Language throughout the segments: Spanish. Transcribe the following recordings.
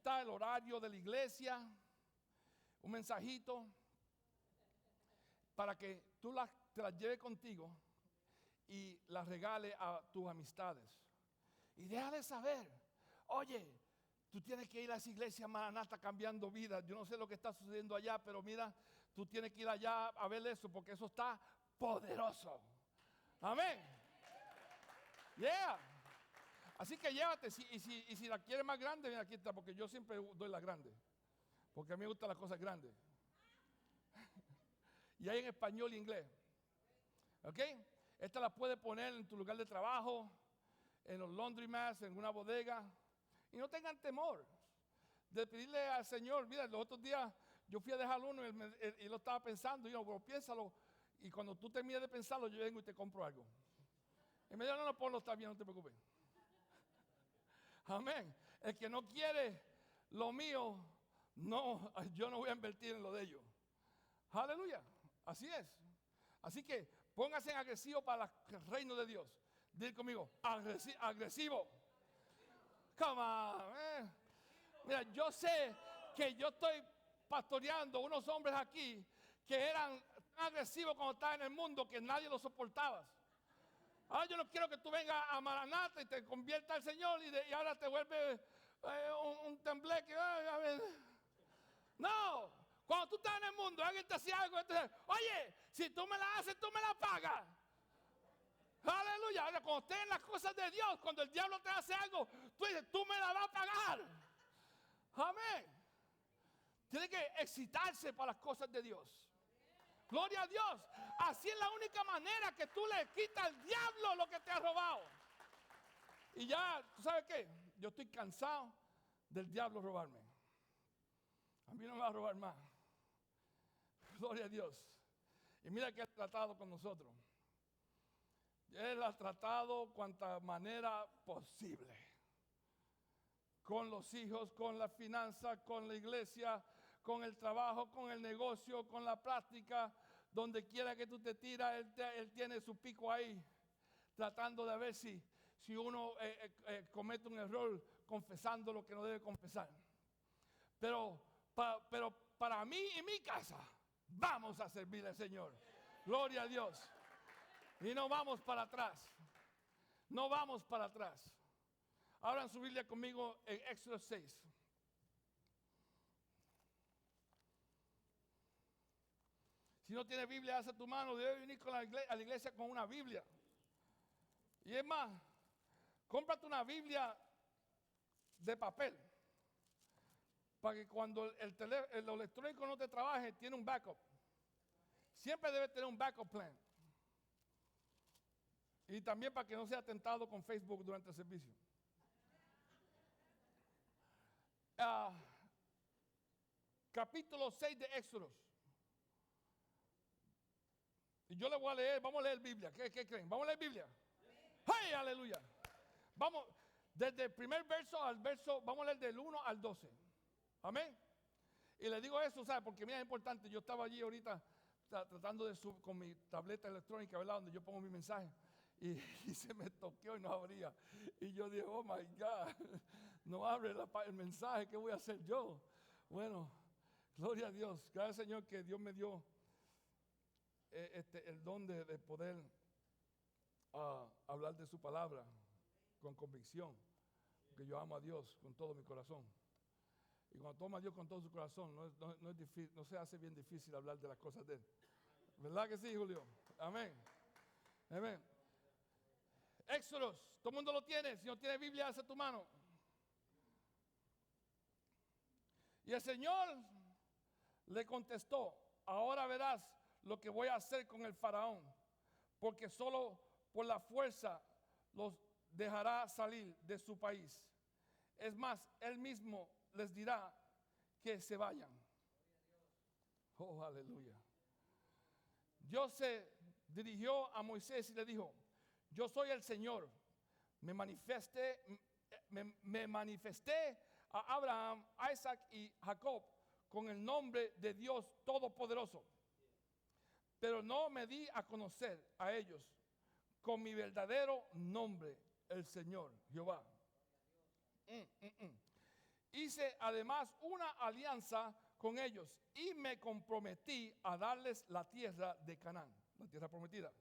está el horario de la iglesia, un mensajito para que tú te las lleves contigo y las regales a tus amistades. Y déjale saber, oye, tú tienes que ir a esa iglesia Maranata cambiando vidas. Yo no sé lo que está sucediendo allá, pero mira, tú tienes que ir allá a ver eso, porque eso está poderoso. Amén. Yeah. Así que llévate, y si la quieres más grande, mira, aquí está, porque yo siempre doy la grande. Porque a mí me gustan las cosas grandes. Y hay en español y inglés. ¿Ok? Esta la puedes poner en tu lugar de trabajo, en los laundromats, en una bodega. Y no tengan temor de pedirle al Señor. Mira, los otros días yo fui a dejar uno y lo estaba pensando. Y yo, bueno, piénsalo. Y cuando tú termines de pensarlo, yo vengo y te compro algo. Y me dijo, no, ponlo, está bien, no te preocupes. Amén. El que no quiere lo mío, no, yo no voy a invertir en lo de ellos. Aleluya. Así es. Así que póngase en agresivo para el reino de Dios. Dile conmigo, agresivo. Come on. Mira, yo sé que yo estoy pastoreando unos hombres aquí que eran tan agresivos cuando estaban en el mundo que nadie los soportaba. Ahora yo no quiero que tú vengas a Maranata y te conviertas al Señor y ahora te vuelves un tembleque. No, cuando tú estás en el mundo, alguien te hacía algo, entonces, oye, si tú me la haces, tú me la pagas. Aleluya. Ahora, cuando estés en las cosas de Dios, cuando el diablo te hace algo, tú dices, tú me la vas a pagar. Amén. Tiene que excitarse para las cosas de Dios. Gloria a Dios. Así es la única manera que tú le quitas al diablo lo que te ha robado. Y ya, ¿tú sabes qué? Yo estoy cansado del diablo robarme. A mí no me va a robar más. Gloria a Dios. Y mira que ha tratado con nosotros. Él ha tratado cuanta manera posible. Con los hijos, con la finanza, con la iglesia, con el trabajo, con el negocio, con la práctica. Donde quiera que tú te tiras, él tiene su pico ahí. Tratando de ver si uno comete un error confesando lo que no debe confesar. Pero para mí y mi casa, vamos a servir al Señor. Gloria a Dios. Y no vamos para atrás. No vamos para atrás. Abran su Biblia conmigo en Éxodo 6. Si no tiene Biblia, alza tu mano. Debe venir a la iglesia con una Biblia. Y es más, cómprate una Biblia de papel. Para que cuando el electrónico no te trabaje, tiene un backup. Siempre debe tener un backup plan. Y también para que no sea tentado con Facebook durante el servicio. Capítulo 6 de Éxodo. Y yo le voy a leer, vamos a leer Biblia. ¿Qué creen? ¿Vamos a leer Biblia? ¡Hey, aleluya! Vamos, desde el primer verso al verso, vamos a leer del 1 al 12. Amén. Y le digo eso, ¿sabes? Porque mira, es importante. Yo estaba allí ahorita tratando de con mi tableta electrónica, ¿verdad? Donde yo pongo mi mensaje. Y se me toqueó y no abría. Y yo dije, oh my God, no abre el mensaje, ¿qué voy a hacer yo? Bueno, gloria a Dios. Gracias, Señor, que Dios me dio el don de poder hablar de su palabra con convicción. Porque yo amo a Dios con todo mi corazón. Y cuando toma a Dios con todo su corazón, no es difícil, no se hace bien difícil hablar de las cosas de Él. ¿Verdad que sí, Julio? Amén. Amén. Éxodo, todo el mundo lo tiene. Si no tiene Biblia, alza tu mano. Y el Señor le contestó, ahora verás lo que voy a hacer con el faraón, porque solo por la fuerza los dejará salir de su país. Es más, él mismo les dirá que se vayan. Oh, aleluya. Dios se dirigió a Moisés y le dijo, yo soy el Señor. Me manifesté a Abraham, Isaac y Jacob con el nombre de Dios Todopoderoso. Pero no me di a conocer a ellos con mi verdadero nombre, el Señor, Jehová. Hice además una alianza con ellos y me comprometí a darles la tierra de Canaán, la tierra prometida.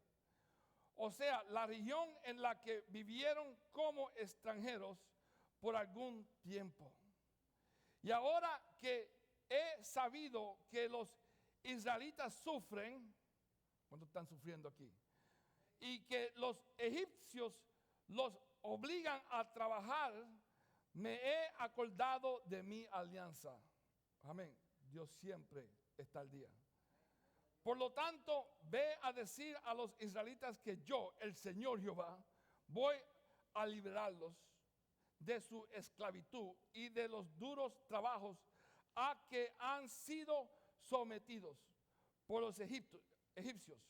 O sea, la región en la que vivieron como extranjeros por algún tiempo. Y ahora que he sabido que los israelitas sufren, ¿cuánto están sufriendo aquí? Y que los egipcios los obligan a trabajar, me he acordado de mi alianza. Amén. Dios siempre está al día. Por lo tanto, ve a decir a los israelitas que yo, el Señor Jehová, voy a liberarlos de su esclavitud y de los duros trabajos a que han sido sometidos por los egipcios.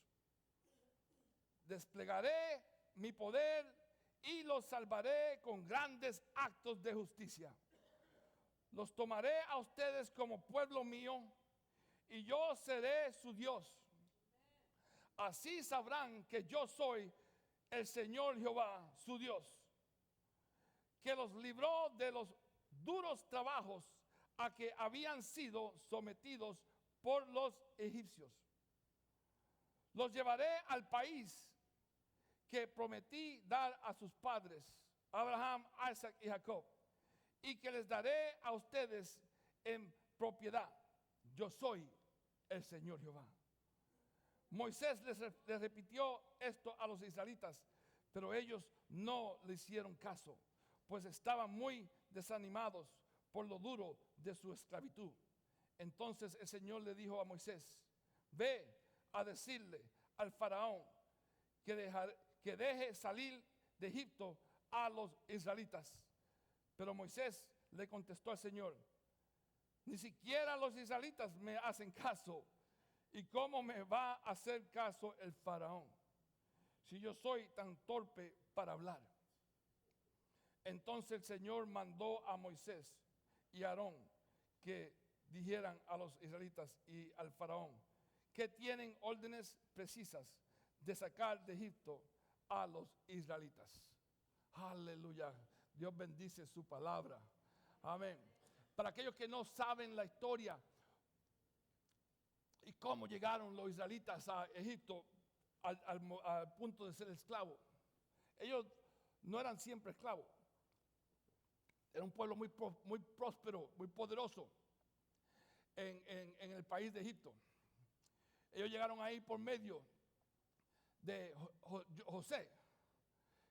Desplegaré mi poder y los salvaré con grandes actos de justicia. Los tomaré a ustedes como pueblo mío y yo seré su Dios. Así sabrán que yo soy el Señor Jehová, su Dios, que los libró de los duros trabajos a que habían sido sometidos por los egipcios. Los llevaré al país que prometí dar a sus padres, Abraham, Isaac y Jacob, y que les daré a ustedes en propiedad. Yo soy el Señor Jehová. Moisés les repitió esto a los israelitas, pero ellos no le hicieron caso, pues estaban muy desanimados por lo duro de su esclavitud. Entonces el Señor le dijo a Moisés: ve a decirle al faraón que deje salir de Egipto a los israelitas. Pero Moisés le contestó al Señor: ni siquiera los israelitas me hacen caso. ¿Y cómo me va a hacer caso el faraón si yo soy tan torpe para hablar? Entonces el Señor mandó a Moisés y a Aarón que dijeran a los israelitas y al faraón que tienen órdenes precisas de sacar de Egipto a los israelitas. Aleluya. Dios bendice su palabra. Amén. Para aquellos que no saben la historia y cómo llegaron los israelitas a Egipto al punto de ser esclavos. Ellos no eran siempre esclavos. Era un pueblo muy próspero, muy poderoso en el país de Egipto. Ellos llegaron ahí por medio de José,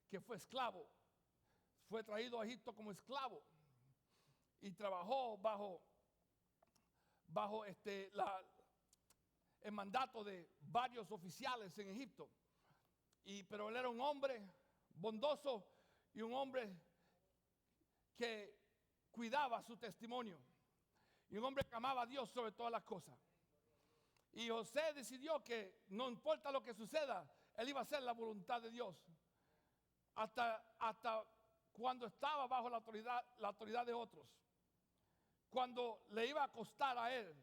que fue esclavo. Fue traído a Egipto como esclavo y trabajó bajo el mandato de varios oficiales en Egipto. Pero él era un hombre bondoso y un hombre que cuidaba su testimonio. Y un hombre que amaba a Dios sobre todas las cosas. Y José decidió que no importa lo que suceda, él iba a hacer la voluntad de Dios. Hasta cuando estaba bajo la autoridad de otros. Cuando le iba a costar a él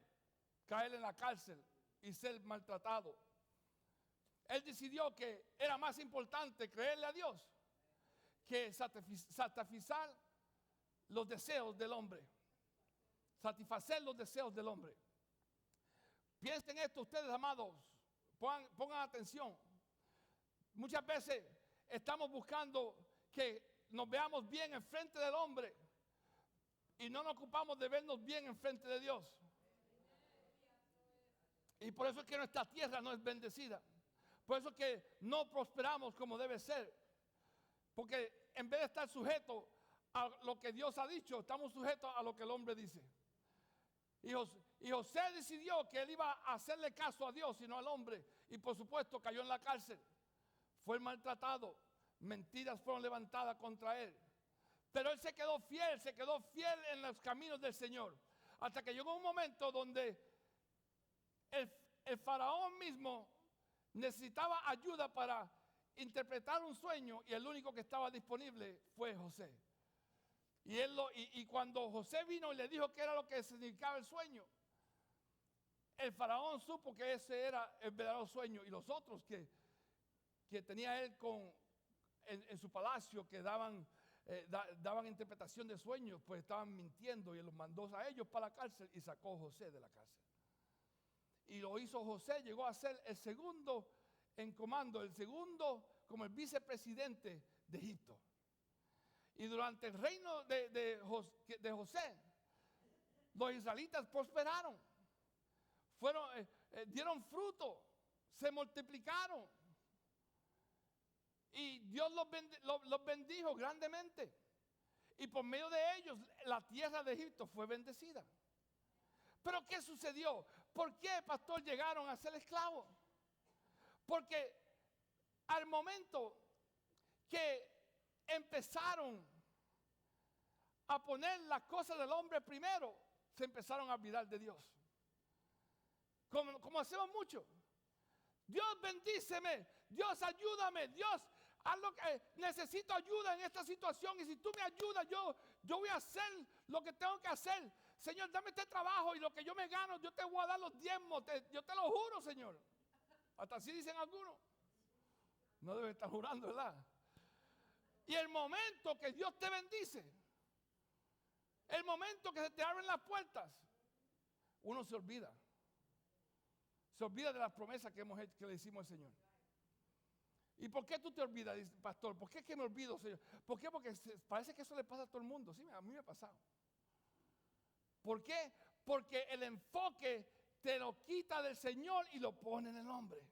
caer en la cárcel y ser maltratado. Él decidió que era más importante creerle a Dios que satisfacer los deseos del hombre. Satisfacer los deseos del hombre. Piensen esto ustedes, amados. Pongan atención. Muchas veces estamos buscando que nos veamos bien en frente del hombre y no nos ocupamos de vernos bien en frente de Dios. Y por eso es que nuestra tierra no es bendecida. Por eso es que no prosperamos como debe ser. Porque en vez de estar sujetos a lo que Dios ha dicho, estamos sujetos a lo que el hombre dice. Y José decidió que él iba a hacerle caso a Dios y no al hombre. Y por supuesto cayó en la cárcel. Fue maltratado. Mentiras fueron levantadas contra él. Pero él se quedó fiel en los caminos del Señor. Hasta que llegó un momento donde el faraón mismo necesitaba ayuda para interpretar un sueño y el único que estaba disponible fue José. Y cuando José vino y le dijo qué era lo que significaba el sueño, el faraón supo que ese era el verdadero sueño. Y los otros que tenía él en su palacio, que daban daban interpretación de sueños, pues estaban mintiendo, y los mandó a ellos para la cárcel y sacó a José de la cárcel. Y lo hizo José, llegó a ser el segundo en comando, el segundo como el vicepresidente de Egipto. Y durante el reino de José, los israelitas prosperaron, dieron fruto, se multiplicaron. Y Dios los bendijo grandemente. Y por medio de ellos, la tierra de Egipto fue bendecida. Pero ¿qué sucedió? ¿Por qué, pastor, llegaron a ser esclavos? Porque al momento que empezaron a poner las cosas del hombre primero, se empezaron a olvidar de Dios. Como hacemos mucho. Dios bendíceme, Dios ayúdame, Dios haz lo que necesito ayuda en esta situación, y si tú me ayudas, yo voy a hacer lo que tengo que hacer. Señor, dame este trabajo y lo que yo me gano, yo te voy a dar los diezmos, yo te lo juro, Señor. Hasta así dicen algunos. No debe estar jurando, ¿verdad? Y el momento que Dios te bendice, el momento que se te abren las puertas, uno se olvida. Se olvida de las promesas que hemos hecho, que le hicimos al Señor. ¿Y por qué tú te olvidas, pastor? ¿Por qué es que me olvido, Señor? ¿Por qué? Porque parece que eso le pasa a todo el mundo. Sí, a mí me ha pasado. ¿Por qué? Porque el enfoque te lo quita del Señor y lo pone en el hombre.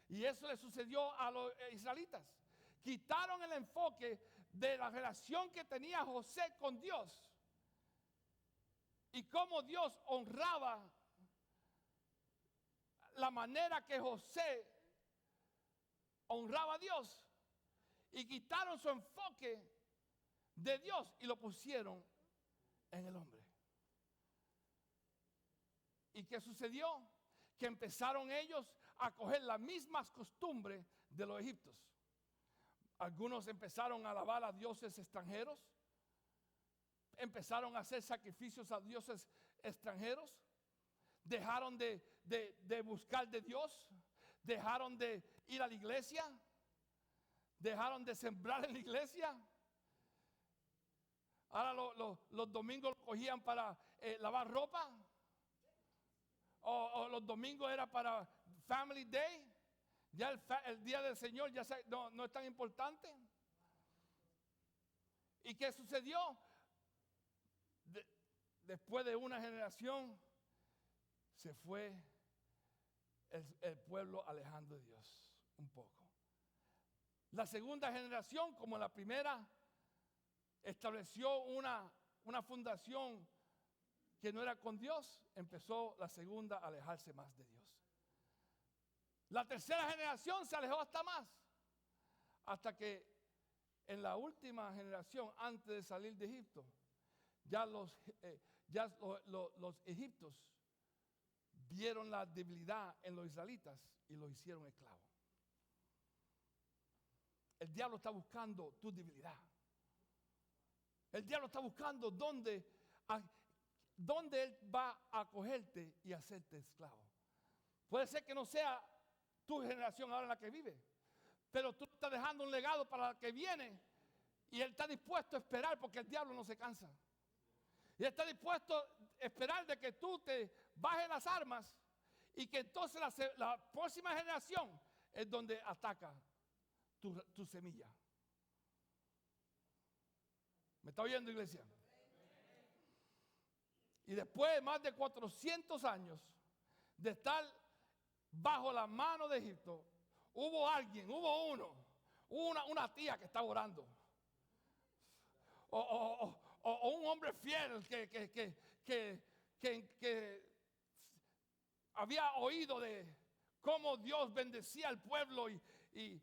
Y eso le sucedió a los israelitas. Quitaron el enfoque de la relación que tenía José con Dios y cómo Dios honraba la manera que José honraba a Dios, y quitaron su enfoque de Dios y lo pusieron en el hombre. ¿Y qué sucedió? Que empezaron ellos a coger las mismas costumbres de los egipcios. Algunos empezaron a alabar a dioses extranjeros, empezaron a hacer sacrificios a dioses extranjeros, dejaron de buscar de Dios, dejaron de ir a la iglesia, dejaron de sembrar en la iglesia. Ahora los domingos lo cogían para lavar ropa, o los domingos era para Family Day. Ya el día del Señor ya no es tan importante. ¿Y qué sucedió? Después de una generación se fue el pueblo alejando de Dios un poco. La segunda generación, como la primera, estableció una fundación que no era con Dios. Empezó la segunda a alejarse más de Dios. La tercera generación se alejó hasta más, hasta que en la última generación, antes de salir de Egipto, ya los egipcios vieron la debilidad en los israelitas y los hicieron esclavos. El diablo está buscando tu debilidad. El diablo está buscando dónde él va a cogerte y hacerte esclavo. Puede ser que no sea tu generación ahora en la que vive, pero tú estás dejando un legado para la que viene, y él está dispuesto a esperar, porque el diablo no se cansa. Y está dispuesto a esperar de que tú te bajes las armas, y que entonces la próxima generación es donde ataca tu semilla. ¿Me está oyendo, iglesia? Y después de más de 400 años de estar bajo la mano de Egipto, hubo una tía que estaba orando, o un hombre fiel que había oído de cómo Dios bendecía al pueblo y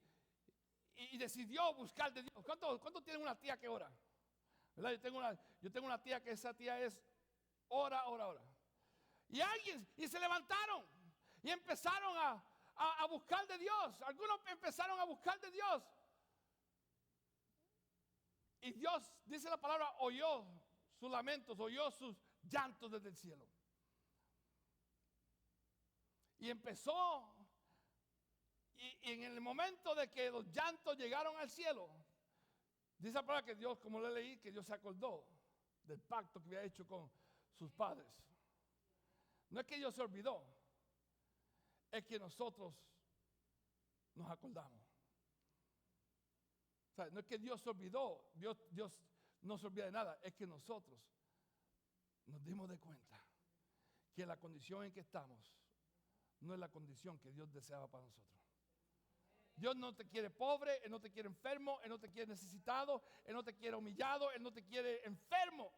decidió buscar de Dios. ¿Cuánto tiene una tía que ora? ¿Verdad? Yo tengo una tía que esa tía es ora. Y se levantaron y empezaron a buscar de Dios. Algunos empezaron a buscar de Dios. Y Dios, dice la palabra, oyó sus lamentos, oyó sus llantos desde el cielo. Y empezó, y en el momento de que los llantos llegaron al cielo, Dice la palabra que Dios, como le leí, que Dios se acordó del pacto que había hecho con sus padres. No es que Dios se olvidó, es que nosotros nos acordamos. O sea, no es que Dios se olvidó, Dios no se olvida de nada, es que nosotros nos dimos de cuenta que la condición en que estamos no es la condición que Dios deseaba para nosotros. Dios no te quiere pobre, Él no te quiere enfermo, Él no te quiere necesitado, Él no te quiere humillado, Él no te quiere enfermo.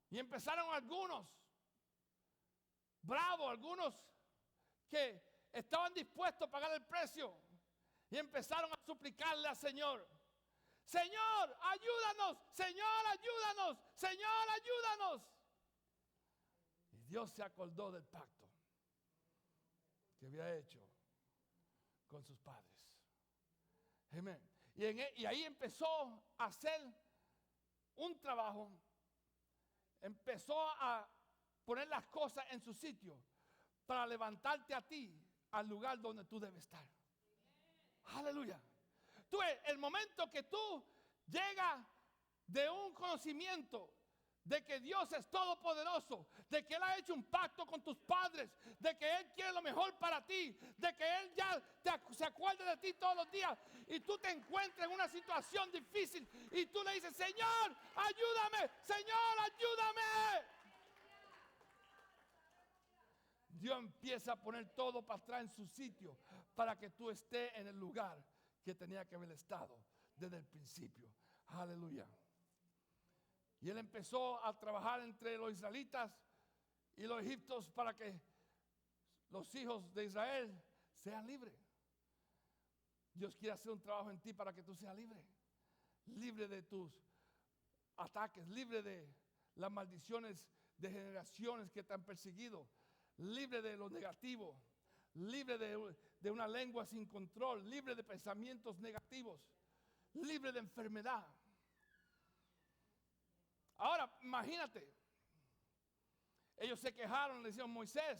Y empezaron algunos bravos, algunos que estaban dispuestos a pagar el precio. Y empezaron a suplicarle al Señor: Señor, ayúdanos, Señor, ayúdanos, Señor, ayúdanos. Y Dios se acordó del pacto que había hecho con sus padres. Amén. Y ahí empezó a hacer un trabajo. Empezó a poner las cosas en su sitio para levantarte a ti al lugar donde tú debes estar. Aleluya. Tú, el momento que tú llegas de un conocimiento de que Dios es todopoderoso, de que Él ha hecho un pacto con tus padres, de que Él quiere lo mejor para ti, de que Él ya se acuerda de ti todos los días, y tú te encuentras en una situación difícil y tú le dices: Señor, ayúdame, Señor, ayúdame. Dios empieza a poner todo para atrás en su sitio para que tú estés en el lugar que tenía que haber estado desde el principio. Aleluya. Y Él empezó a trabajar entre los israelitas y los egipcios para que los hijos de Israel sean libres. Dios quiere hacer un trabajo en ti para que tú seas libre. Libre de tus ataques, libre de las maldiciones de generaciones que te han perseguido, libre de lo negativo, libre de una lengua sin control, libre de pensamientos negativos, libre de enfermedad. Ahora, imagínate, ellos se quejaron, le decían: Moisés,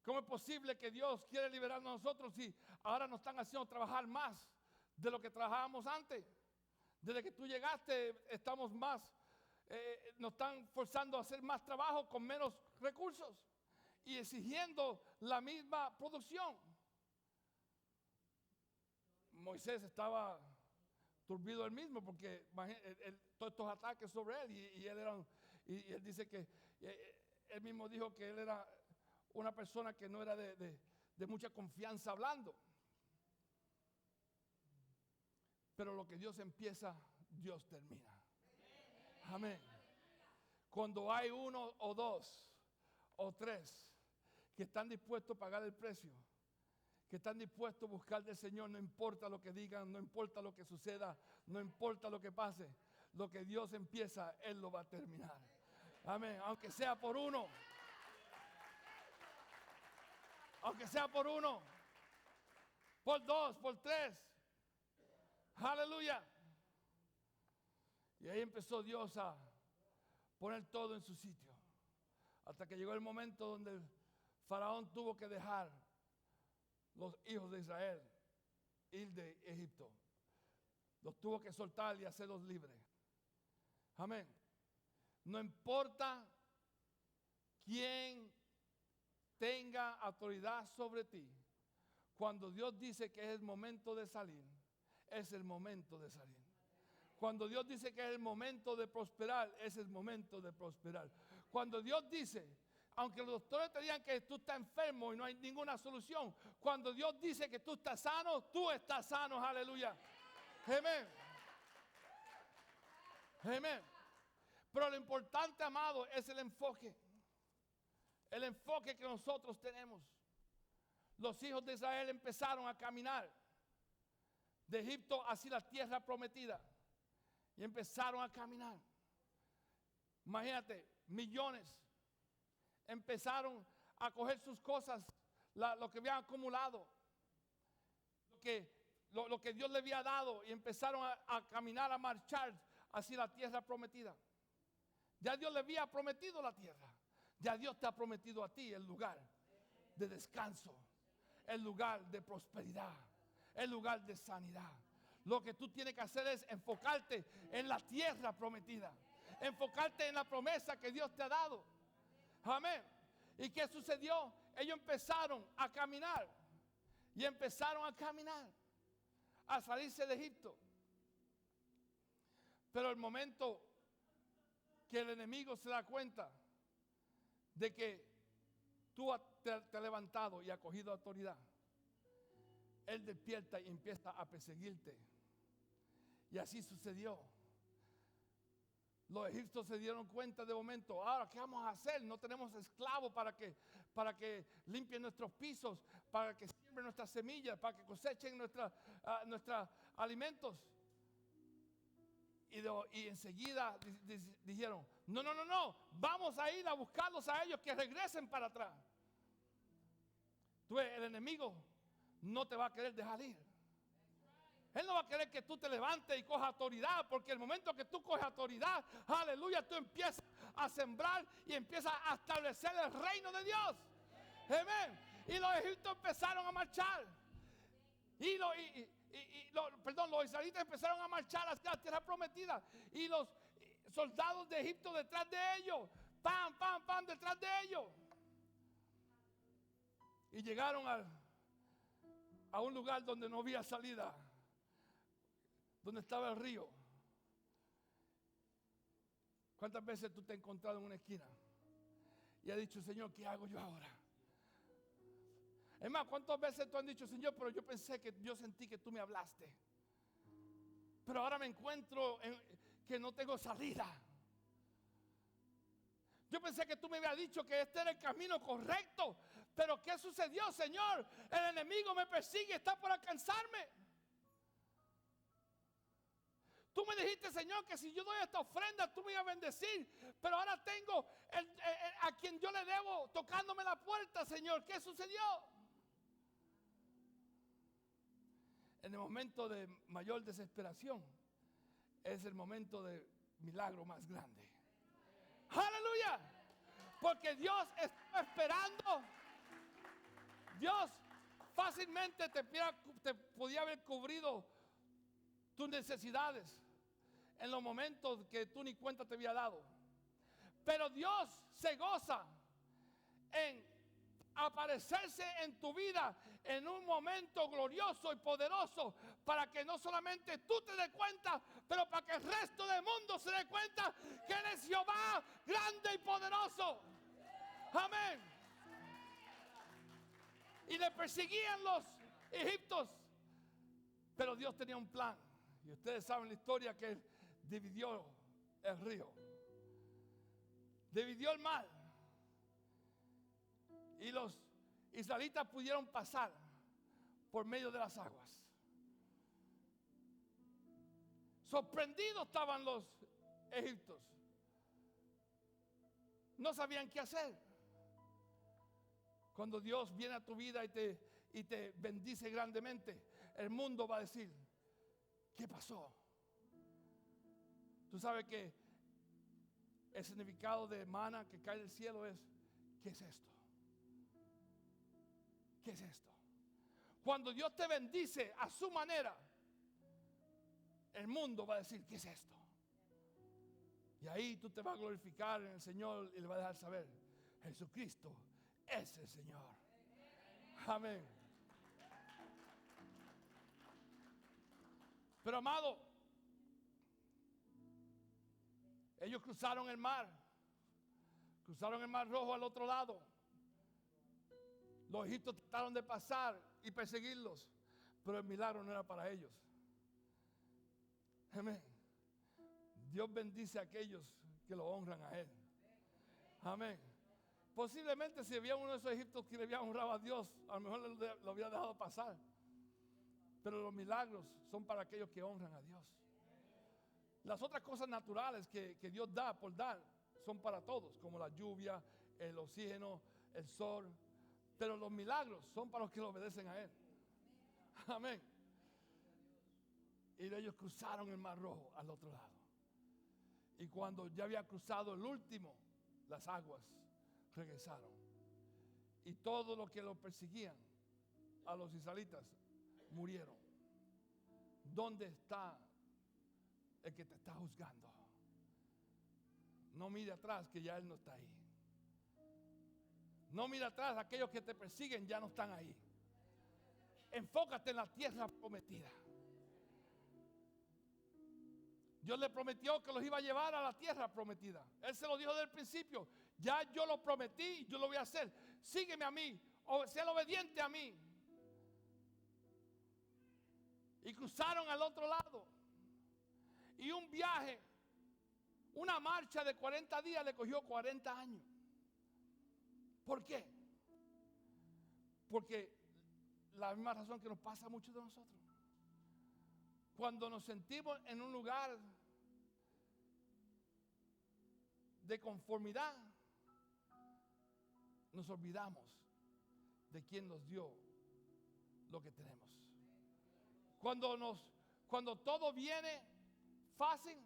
¿cómo es posible que Dios quiere liberarnos a nosotros si ahora nos están haciendo trabajar más de lo que trabajábamos antes? Desde que tú llegaste estamos más, nos están forzando a hacer más trabajo con menos recursos y exigiendo la misma producción. Moisés estaba turbido él mismo porque todos estos ataques sobre él y él dice que él mismo dijo que él era una persona que no era de mucha confianza hablando. Pero lo que Dios empieza, Dios termina. Amén. Cuando hay uno o dos o tres que están dispuestos a pagar el precio, que están dispuestos a buscar del Señor, no importa lo que digan, no importa lo que suceda, no importa lo que pase, lo que Dios empieza, Él lo va a terminar. Amén. Aunque sea por uno, aunque sea por uno, por dos, por tres. Aleluya. Y ahí empezó Dios a poner todo en su sitio, hasta que llegó el momento donde el faraón tuvo que dejar los hijos de Israel ir de Egipto. Los tuvo que soltar y hacerlos libres. Amén. No importa quién tenga autoridad sobre ti, cuando Dios dice que es el momento de salir, es el momento de salir. Cuando Dios dice que es el momento de prosperar, es el momento de prosperar. Cuando Dios dice, aunque los doctores te digan que tú estás enfermo y no hay ninguna solución, cuando Dios dice que tú estás sano, tú estás sano. Aleluya. Amén. Amén. Pero lo importante, amado, es el enfoque. El enfoque que nosotros tenemos. Los hijos de Israel empezaron a caminar de Egipto hacia la tierra prometida. Y empezaron a caminar. Imagínate, millones empezaron a coger sus cosas, lo que habían acumulado, lo que Dios le había dado, y empezaron a caminar, a marchar hacia la tierra prometida. Ya Dios le había prometido la tierra. Ya Dios te ha prometido a ti el lugar de descanso, el lugar de prosperidad. el lugar de sanidad. Lo que tú tienes que hacer es enfocarte en la tierra prometida. Enfocarte en la promesa que Dios te ha dado. Amén. ¿Y qué sucedió? Ellos empezaron a caminar. Y empezaron a caminar. A salirse de Egipto. Pero el momento que el enemigo se da cuenta de que tú te has levantado y has cogido autoridad, él despierta y empieza a perseguirte. Y así sucedió. Los egipcios se dieron cuenta de momento, ahora ¿qué vamos a hacer? No tenemos esclavos para que limpien nuestros pisos, para que siembren nuestras semillas, para que cosechen nuestros alimentos. Y enseguida dijeron, no, vamos a ir a buscarlos a ellos, que regresen para atrás. El enemigo no te va a querer dejar ir. Él no va a querer que tú te levantes y cojas autoridad, porque el momento que tú coges autoridad, aleluya, tú empiezas a sembrar y empiezas a establecer el reino de Dios. Amén. Y los egipcios empezaron a marchar. Los israelitas empezaron a marchar hacia la tierra prometida. Y los soldados de Egipto detrás de ellos. Pam, detrás de ellos. Y llegaron a un lugar donde no había salida. Donde estaba el río. ¿Cuántas veces tú te has encontrado en una esquina y has dicho, Señor, ¿qué hago yo ahora? Es más, ¿cuántas veces tú has dicho, Señor, pero yo sentí que tú me hablaste? Pero ahora me encuentro que no tengo salida. Yo pensé que tú me habías dicho que este era el camino correcto. Pero ¿qué sucedió, Señor? El enemigo me persigue, está por alcanzarme. Tú me dijiste, Señor, que si yo doy esta ofrenda, tú me ibas a bendecir. Pero ahora tengo a quien yo le debo tocándome la puerta, Señor. ¿Qué sucedió? En el momento de mayor desesperación, es el momento de milagro más grande. ¡Aleluya! Porque Dios está esperando. Dios fácilmente te podía haber cubrido tus necesidades en los momentos que tú ni cuenta te había dado. Pero Dios se goza en aparecerse en tu vida en un momento glorioso y poderoso, para que no solamente tú te des cuenta, pero para que el resto del mundo se dé cuenta que Él es Jehová grande y poderoso. Amén. Y le perseguían los egipcios, pero Dios tenía un plan. Y ustedes saben la historia, que Él dividió el río, dividió el mar, y los israelitas pudieron pasar por medio de las aguas. Sorprendidos estaban los egipcios. No sabían qué hacer. Cuando Dios viene a tu vida y te bendice grandemente, el mundo va a decir, ¿qué pasó? Tú sabes que el significado de maná que cae del cielo es, ¿qué es esto? ¿Qué es esto? Cuando Dios te bendice a su manera, el mundo va a decir, ¿qué es esto? Y ahí tú te vas a glorificar en el Señor y le vas a dejar saber, Jesucristo es el Señor. Amén. Pero amado, ellos cruzaron el mar Rojo al otro lado. Los egipcios trataron de pasar y perseguirlos, pero el milagro no era para ellos. Amén. Dios bendice a aquellos que lo honran a Él. Amén. Posiblemente si había uno de esos egipcios que le había honrado a Dios, a lo mejor lo había dejado pasar. Pero los milagros son para aquellos que honran a Dios. Las otras cosas naturales que Dios da por dar son para todos, como la lluvia, el oxígeno, el sol. Pero los milagros son para los que le obedecen a Él. Amén. Y ellos cruzaron el Mar Rojo al otro lado. Y cuando ya había cruzado el último, las aguas regresaron. Y todos los que los perseguían, a los israelitas, murieron. ¿dónde está el que te está juzgando? No mire atrás, que ya Él no está ahí. No mire atrás, aquellos que te persiguen ya no están ahí. Enfócate en la tierra prometida. Dios le prometió que los iba a llevar a la tierra prometida. Él se lo dijo desde el principio. Ya yo lo prometí, yo lo voy a hacer. Sígueme a mí, o sea obediente a mí. Y cruzaron al otro lado. Y un viaje, una marcha de 40 días le cogió 40 años. ¿Por qué? Porque la misma razón que nos pasa a muchos de nosotros. Cuando nos sentimos en un lugar de conformidad, nos olvidamos de quién nos dio lo que tenemos. Cuando todo viene fácil,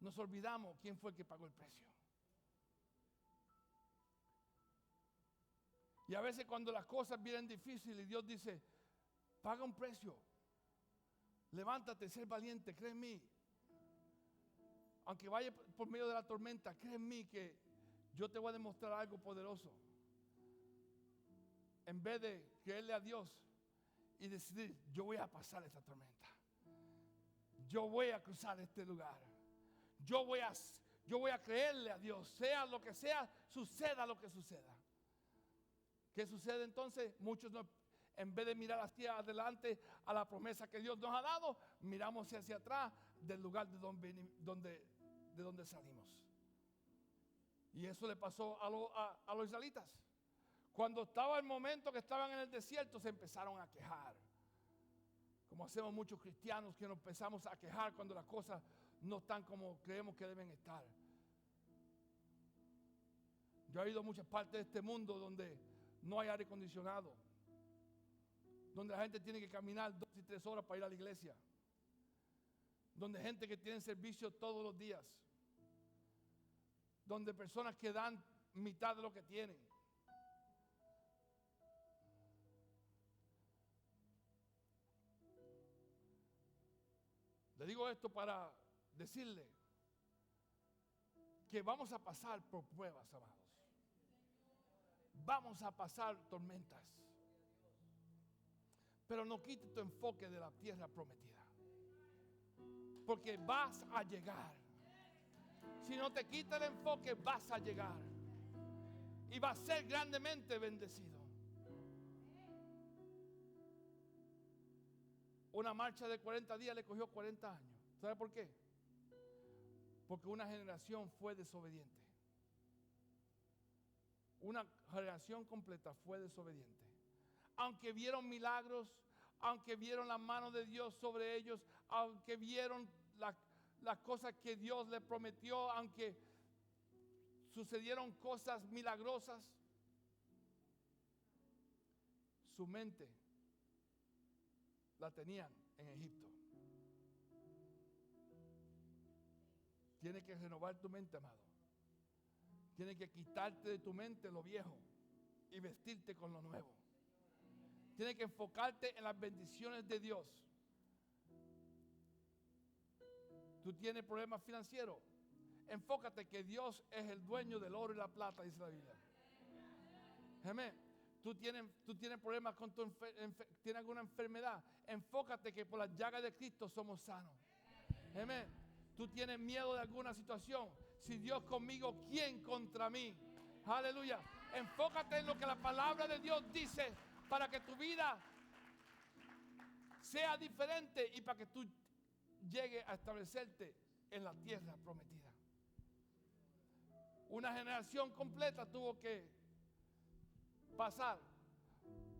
nos olvidamos quién fue el que pagó el precio. Y a veces cuando las cosas vienen difíciles, Dios dice, paga un precio. Levántate, sé valiente, cree en mí. Aunque vaya por medio de la tormenta, cree en mí que yo te voy a demostrar algo poderoso. En vez de creerle a Dios y decidir, yo voy a pasar esta tormenta. Yo voy a cruzar este lugar. Yo voy a creerle a Dios, sea lo que sea, suceda lo que suceda. ¿Qué sucede entonces? Muchos no, en vez de mirar hacia adelante a la promesa que Dios nos ha dado, miramos hacia atrás del lugar de donde salimos. Y eso le pasó a los israelitas. Cuando estaba el momento que estaban en el desierto, se empezaron a quejar. Como hacemos muchos cristianos que nos empezamos a quejar cuando las cosas no están como creemos que deben estar. Yo he ido a muchas partes de este mundo donde no hay aire acondicionado, donde la gente tiene que caminar 2 y 3 horas para ir a la iglesia, donde hay gente que tiene servicio todos los días, donde personas que dan mitad de lo que tienen. Le digo esto para decirle que vamos a pasar por pruebas, amados. Vamos a pasar tormentas. Pero no quite tu enfoque de la tierra prometida. Porque vas a llegar. Si no te quita el enfoque, vas a llegar. Y vas a ser grandemente bendecido. Una marcha de 40 días le cogió 40 años. ¿Sabe por qué? Porque una generación fue desobediente. Una generación completa fue desobediente. Aunque vieron milagros, aunque vieron la mano de Dios sobre ellos, aunque vieron las cosas que Dios les prometió, aunque sucedieron cosas milagrosas, su mente la tenían en Egipto. Tienes que renovar tu mente, amado. Tienes que quitarte de tu mente lo viejo y vestirte con lo nuevo. Tienes que enfocarte en las bendiciones de Dios. Tú tienes problemas financieros. Enfócate que Dios es el dueño del oro y la plata, dice la Biblia. Amén. Tú tienes problemas con tienes alguna enfermedad. Enfócate que por las llagas de Cristo somos sanos. Amén. Tú tienes miedo de alguna situación. Si Dios conmigo, ¿quién contra mí? Aleluya. Enfócate en lo que la palabra de Dios dice para que tu vida sea diferente y para que tú llegues a establecerte en la tierra prometida. Una generación completa tuvo que pasar.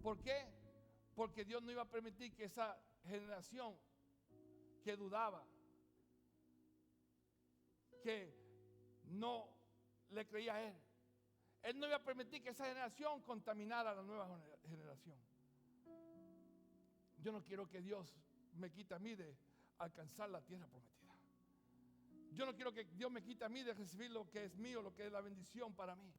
¿Por qué? Porque Dios no iba a permitir que esa generación que dudaba, que no le creía a Él no iba a permitir que esa generación contaminara a la nueva generación. Yo no quiero que Dios me quite a mí de alcanzar la tierra prometida. Yo no quiero que Dios me quite a mí de recibir lo que es mío, lo que es la bendición para mí.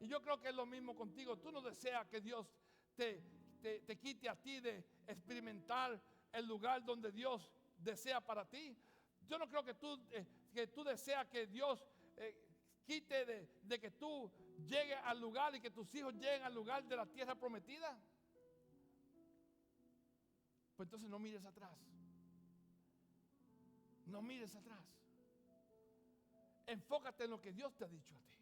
Y yo creo que es lo mismo contigo. Tú no deseas que Dios te quite a ti de experimentar el lugar donde Dios desea para ti. Yo no creo que tú deseas que Dios quite de que tú llegues al lugar y que tus hijos lleguen al lugar de la tierra prometida. Pues entonces no mires atrás. No mires atrás. Enfócate en lo que Dios te ha dicho a ti.